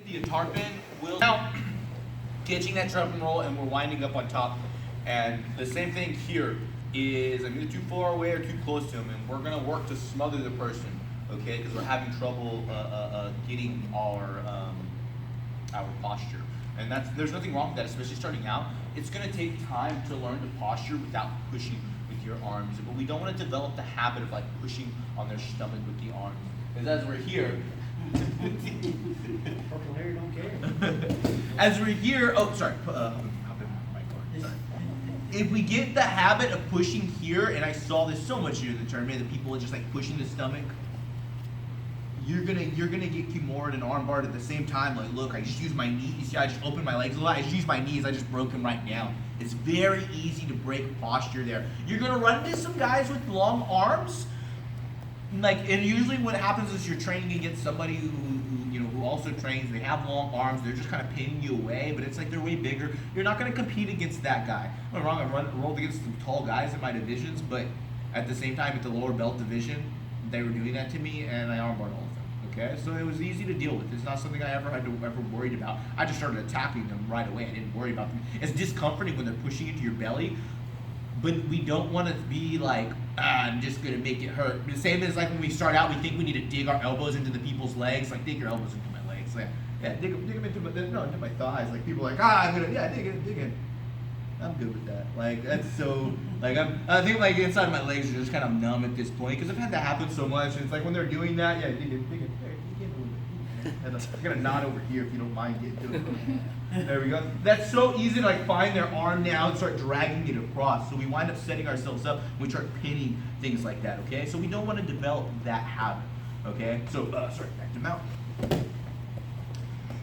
the tarpon, we'll now catching that jumping roll and we're winding up on top. And the same thing here is I'm either too far away or too close to him, and we're gonna work to smother the person, okay? Because we're having trouble getting our posture. And there's nothing wrong with that, especially starting out. It's gonna take time to learn to posture without pushing with your arms. But we don't want to develop the habit of like pushing on their stomach with the arms. Because as we're here, Purple hair don't care. as we're here, oh sorry, hop in my car. Sorry. If we get the habit of pushing here, and I saw this so much here in the tournament, that people are just like pushing the stomach. You're gonna get Kimura and armbar at the same time. Like, look, I just used my knee. You see, I just opened my legs a lot. I just used my knees. I just broke him right down. It's very easy to break posture there. You're gonna run into some guys with long arms. Like, and usually what happens is you're training against somebody who also trains. They have long arms. They're just kind of pinning you away, but it's like they're way bigger. You're not gonna compete against that guy. I'm wrong. I rolled against some tall guys in my divisions, but at the same time, at the lower belt division, they were doing that to me, and I armbarred all of them. Okay, so it was easy to deal with. It's not something I ever worried about. I just started attacking them right away. I didn't worry about them. It's discomforting when they're pushing into your belly, but we don't want to be like, I'm just gonna make it hurt. The same as like when we start out, we think we need to dig our elbows into the people's legs. Like, dig your elbows into my legs. Like, yeah, dig them into my thighs. Like, people are like, dig it. I'm good with that. Like, that's so, like, I think like inside my legs are just kind of numb at this point because I've had that happen so much. And it's like when they're doing that, yeah, dig it. And I'm gonna nod over here if you don't mind getting to it. There we go. That's so easy to like find their arm now and start dragging it across. So we wind up setting ourselves up. We start pinning things like that. Okay. So we don't want to develop that habit. Okay. So sorry, back to mount.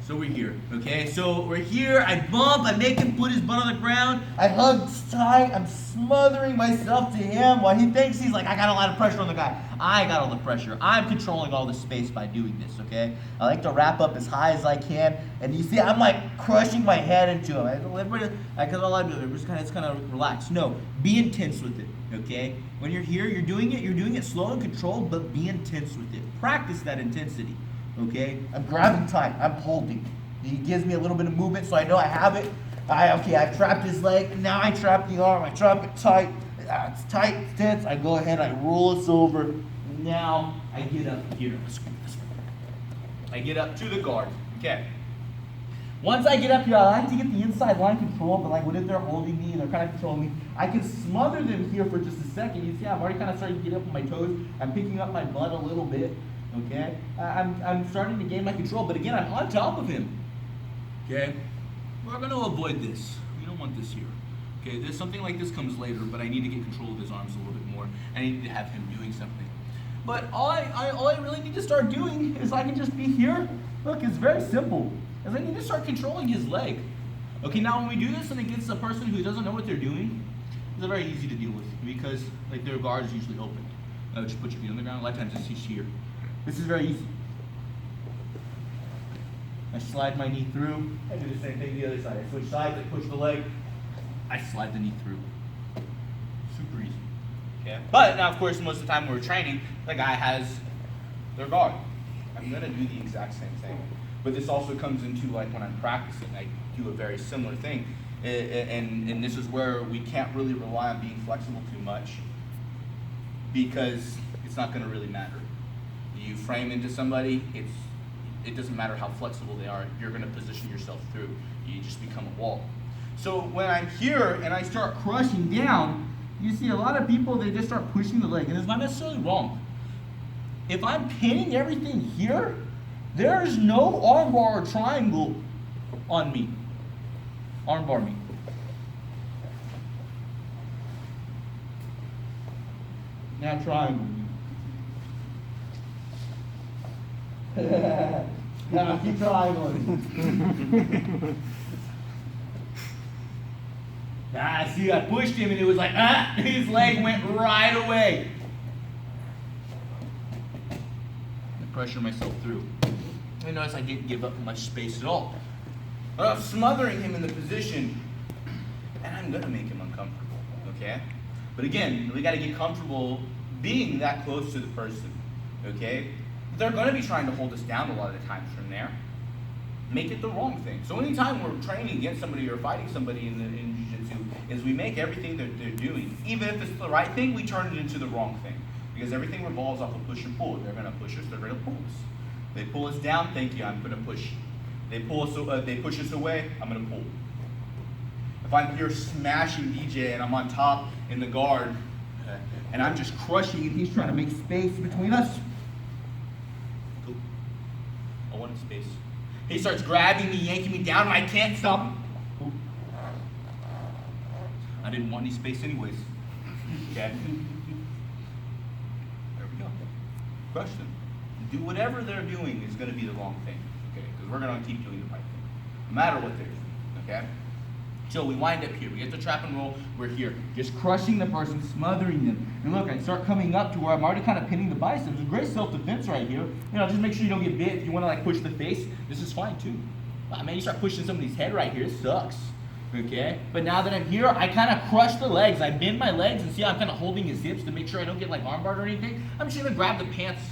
So we're here, okay? So we're here, I bump, I make him put his butt on the ground, I hug tight, I'm smothering myself to him while he thinks he's like, I got a lot of pressure on the guy. I got all the pressure. I'm controlling all the space by doing this, okay? I like to wrap up as high as I can, and you see, I'm like crushing my head into him. Because all I'm doing is kind of relax. No, be intense with it, okay? When you're here, you're doing it slow and controlled, but be intense with it. Practice that intensity. Okay, I'm grabbing tight, I'm holding. He gives me a little bit of movement so I know I have it. I've trapped his leg, and now I trap the arm, I trap it tight. It's tight, it's tense, I go ahead, I roll this over. Now I get up here. I get up to the guard, okay. Once I get up here, I like to get the inside line control, but like what if they're holding me and they're kind of controlling me, I can smother them here for just a second. You see, I'm already kind of starting to get up on my toes. I'm picking up my butt a little bit. Okay, I'm starting to gain my control, but again, I'm on top of him. Okay, we're going to avoid this. We don't want this here. Okay, there's something like this comes later, but I need to get control of his arms a little bit more. I need to have him doing something. But all I really need to start doing is I can just be here. Look, it's very simple. Is I need to start controlling his leg. Okay, now when we do this and it gets a person who doesn't know what they're doing, it's very easy to deal with because like their guard is usually open. Just put your feet on the ground. A lot of times it's here. This is very easy. I slide my knee through. I do the same thing the other side. I switch sides, I push the leg. I slide the knee through. Super easy. Okay. But now, of course, most of the time when we're training, the guy has their guard. I'm gonna do the exact same thing. But this also comes into like when I'm practicing, I do a very similar thing. And this is where we can't really rely on being flexible too much because it's not gonna really matter. You frame into somebody, it doesn't matter how flexible they are, you're gonna position yourself through. You just become a wall. So when I'm here and I start crushing down, you see a lot of people, they just start pushing the leg, and it's not necessarily wrong. If I'm pinning everything here, there's no armbar or triangle on me. Armbar me. Now triangle me. Now keep triangling. See, I pushed him and it was like, his leg went right away. I pressure myself through. I notice I didn't give up much space at all. But I'm smothering him in the position, and I'm gonna make him uncomfortable, okay? But again, we gotta get comfortable being that close to the person, okay? They're gonna be trying to hold us down a lot of the times from there. make it the wrong thing. So anytime we're training against somebody or fighting somebody in jiu-jitsu, is we make everything that they're doing, even if it's the right thing, we turn it into the wrong thing. Because everything revolves off of push and pull. They're gonna push us, they're gonna pull us. They pull us down, thank you, I'm gonna push. They push us away, I'm gonna pull. If I'm here smashing DJ and I'm on top in the guard, and I'm just crushing and he's trying to make space between us. Cool. I wanted space. He starts grabbing me, yanking me down, and I can't stop him. Cool. I didn't want any space anyways. Okay? There we go. Crush them. Do whatever they're doing is going to be the wrong thing. Okay? Because we're going to keep doing the right thing. No matter what they're doing. Okay? So we wind up here. We get the trap and roll. We're here. Just crushing the person, smothering them. And look, I start coming up to where I'm already kind of pinning the biceps. There's great self-defense right here. You know, just make sure you don't get bit. If you want to like push the face, this is fine too. Wow, man, you start pushing somebody's head right here. It sucks. Okay? But now that I'm here, I kind of crush the legs. I bend my legs and see how I'm kind of holding his hips to make sure I don't get like armbarred or anything. I'm just going to grab the pants.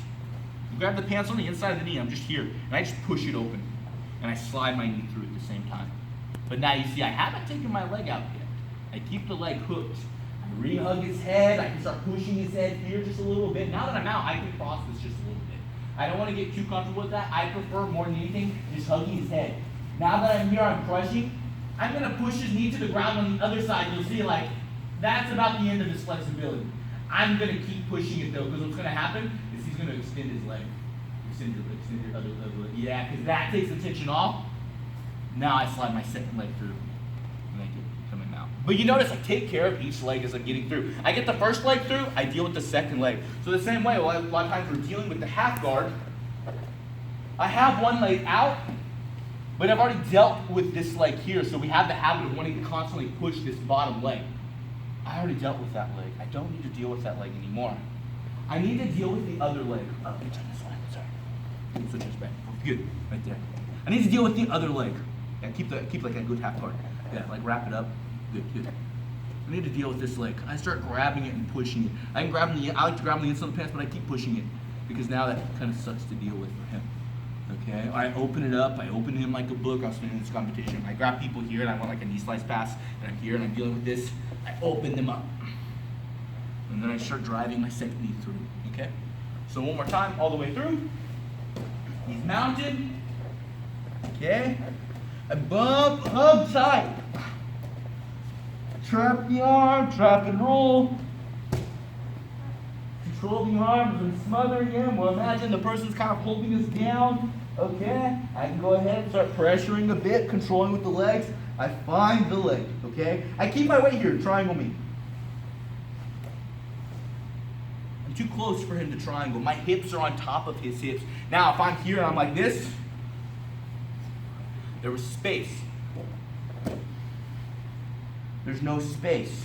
Grab the pants on the inside of the knee. I'm just here. And I just push it open. And I slide my knee through at the same time. But now you see, I haven't taken my leg out yet. I keep the leg hooked. I re-hug his head. I can start pushing his head here just a little bit. Now that I'm out, I can cross this just a little bit. I don't want to get too comfortable with that. I prefer more than anything just hugging his head. Now that I'm here, I'm crushing. I'm going to push his knee to the ground on the other side. You'll see, like, that's about the end of his flexibility. I'm going to keep pushing it, though, because what's going to happen is he's going to extend his leg. Extend your other leg. Yeah, because that takes the tension off. Now I slide my second leg through. Make it coming out. But you notice I take care of each leg as I'm getting through. I get the first leg through, I deal with the second leg. So the same way, a lot of times we're dealing with the half guard. I have one leg out, but I've already dealt with this leg here, so we have the habit of wanting to constantly push this bottom leg. I already dealt with that leg. I don't need to deal with that leg anymore. I need to deal with the other leg. Oh, let me turn this one. Sorry. Switch this back. Good, right there. I need to deal with the other leg. Yeah, keep like a good half guard. Yeah, like wrap it up. Good. I need to deal with this leg. I start grabbing it and pushing it. I like to grab the inside of the pants, but I keep pushing it because now that kind of sucks to deal with for him. Okay, I open it up. I open him like a book. I was in this competition. I grab people here and I want like a knee slice pass, and I'm here and I'm dealing with this. I open them up, and then I start driving my second knee through. Okay, so one more time, all the way through. He's mounted. Okay. I bump, hug tight. Trap the arm, trap and roll. Control the arms and smothering him. Well, imagine the person's kind of holding us down. Okay, I can go ahead and start pressuring a bit, controlling with the legs. I find the leg, okay? I keep my weight here, triangle me. I'm too close for him to triangle. My hips are on top of his hips. Now, if I'm here and I'm like this, there was space. There's no space.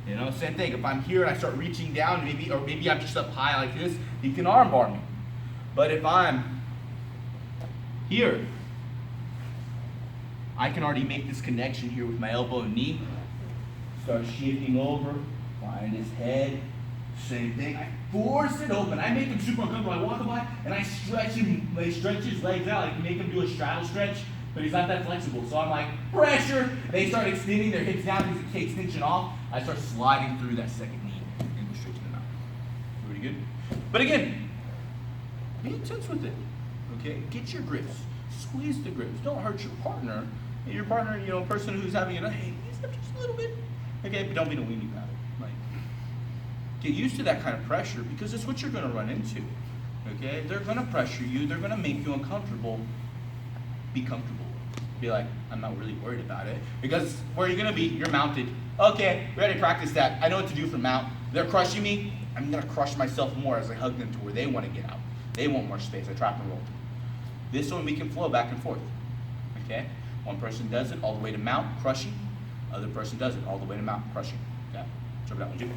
You know, same thing. If I'm here and I start reaching down, maybe I'm just up high like this, he can armbar me. But if I'm here, I can already make this connection here with my elbow and knee. Start shifting over, find his head. Same thing. I force it open. I make him super uncomfortable. I walk by and I stretch him. I stretch his legs out. I make him do a straddle stretch, but he's not that flexible. So I'm like, pressure. They start extending their hips down because it takes tension off. I start sliding through that second knee and go straight to the mouth. Pretty good. But again, be intense with it. Okay? Get your grips. Squeeze the grips. Don't hurt your partner. Your partner, you know, a person who's having a hey, ease up just a little bit. Okay, but don't be a weenie about it. Like, get used to that kind of pressure because it's what you're going to run into. Okay? They're going to pressure you. They're going to make you uncomfortable. Be comfortable. Be like, I'm not really worried about it. Because where you're going to be, you're mounted. Okay, we already practiced that. I know what to do for mount. They're crushing me. I'm going to crush myself more as I hug them to where they want to get out. They want more space. I trap and roll. This one we can flow back and forth. Okay? One person does it all the way to mount, crushing. Other person does it all the way to mount, crushing. Okay? So that one too.